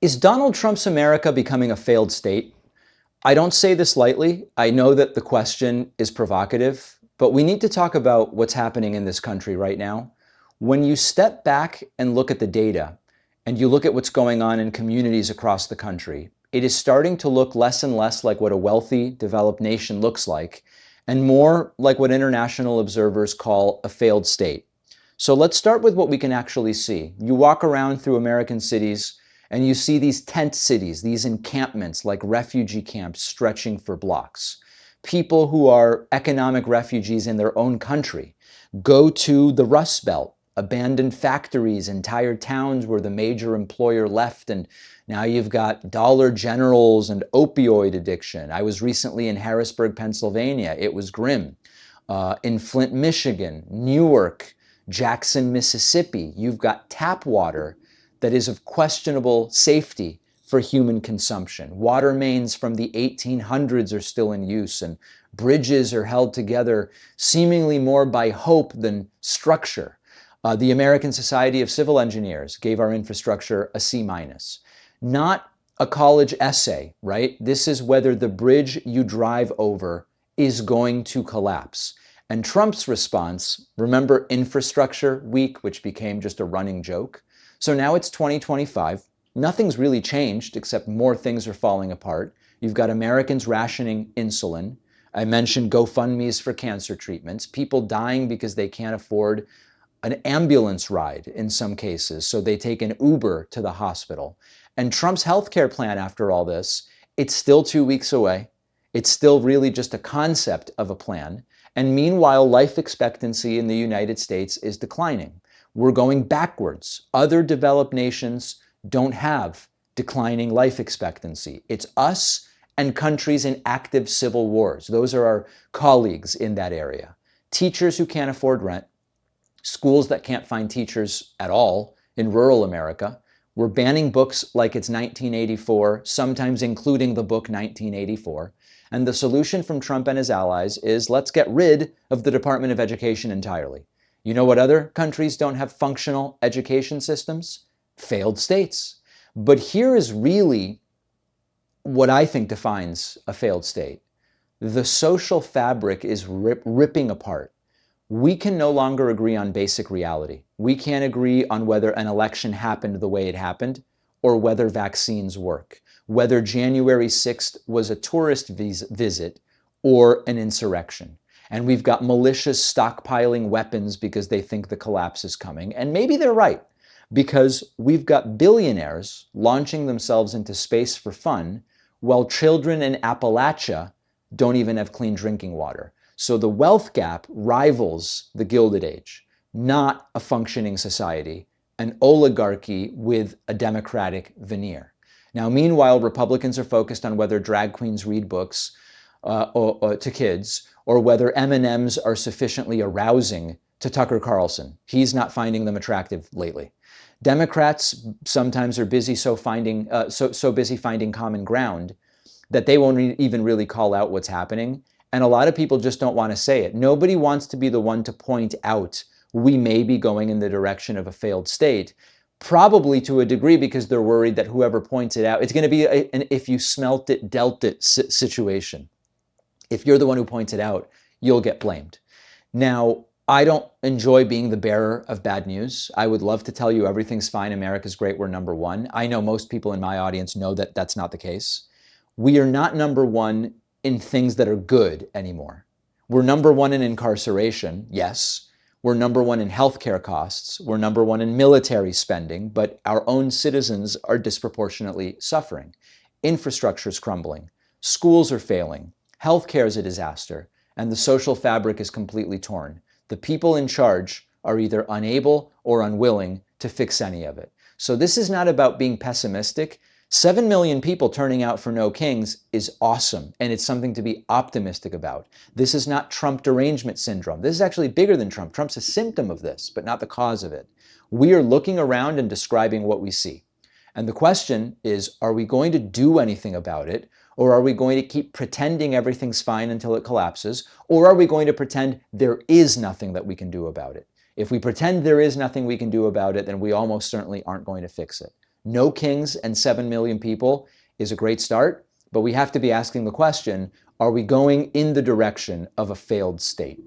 Is Donald Trump's America becoming a failed state? I don't say this lightly. I know that the question is provocative, but we need to talk about what's happening in this country right now. When you step back and look at the data, and you look at what's going on in communities across the country, it is starting to look less and less like what a wealthy, developed nation looks like, and more like what international observers call a failed state. So let's start with what we can actually see. You walk around through American cities, and you see these tent cities, these encampments like refugee camps stretching for blocks. People who are economic refugees in their own country go to the Rust Belt, abandoned factories, entire towns where the major employer left, and now you've got Dollar Generals and opioid addiction. I was recently in Harrisburg, Pennsylvania. It was grim. In Flint, Michigan, Newark, Jackson, Mississippi, you've got tap water that is of questionable safety for human consumption. Water mains from the 1800s are still in use, and bridges are held together seemingly more by hope than structure. The American Society of Civil Engineers gave our infrastructure a C-. Not a college essay, right? This is whether the bridge you drive over is going to collapse. And Trump's response, remember Infrastructure Week, which became just a running joke? So now it's 2025. Nothing's really changed except more things are falling apart. You've got Americans rationing insulin. I mentioned GoFundMes for cancer treatments. People dying because they can't afford an ambulance ride in some cases, so they take an Uber to the hospital. And Trump's healthcare plan, after all this, it's still 2 weeks away. It's still really just a concept of a plan. And meanwhile, life expectancy in the United States is declining. We're going backwards. Other developed nations don't have declining life expectancy. It's us and countries in active civil wars. Those are our colleagues in that area. Teachers who can't afford rent, schools that can't find teachers at all in rural America. We're banning books like it's 1984, sometimes including the book 1984. And the solution from Trump and his allies is let's get rid of the Department of Education entirely. You know what other countries don't have functional education systems? Failed states. But here is really what I think defines a failed state. The social fabric is ripping apart. We can no longer agree on basic reality. We can't agree on whether an election happened the way it happened or whether vaccines work, whether January 6th was a tourist visit or an insurrection. And we've got militias stockpiling weapons because they think the collapse is coming. And maybe they're right, because we've got billionaires launching themselves into space for fun while children in Appalachia don't even have clean drinking water. So the wealth gap rivals the Gilded Age, not a functioning society, an oligarchy with a democratic veneer. Now, meanwhile, Republicans are focused on whether drag queens read books to kids, or whether M&Ms are sufficiently arousing to Tucker Carlson. He's not finding them attractive lately. Democrats sometimes are busy so busy finding common ground that they won't even really call out what's happening. And a lot of people just don't want to say it. Nobody wants to be the one to point out we may be going in the direction of a failed state, probably to a degree because they're worried that whoever points it out, it's going to be an if you smelt it, dealt it situation. If you're the one who points it out, you'll get blamed. Now, I don't enjoy being the bearer of bad news. I would love to tell you everything's fine, America's great, we're number one. I know most people in my audience know that that's not the case. We are not number one in things that are good anymore. We're number one in incarceration, yes. We're number one in healthcare costs. We're number one in military spending, but our own citizens are disproportionately suffering. Infrastructure is crumbling. Schools are failing. Healthcare is a disaster, and the social fabric is completely torn. The people in charge are either unable or unwilling to fix any of it. So this is not about being pessimistic. 7 million people turning out for No Kings is awesome, and it's something to be optimistic about. This is not Trump derangement syndrome. This is actually bigger than Trump. Trump's a symptom of this, but not the cause of it. We are looking around and describing what we see. And the question is, are we going to do anything about it? Or are we going to keep pretending everything's fine until it collapses? Or are we going to pretend there is nothing that we can do about it? If we pretend there is nothing we can do about it, then we almost certainly aren't going to fix it. No kings and 7 million people is a great start, but we have to be asking the question, are we going in the direction of a failed state?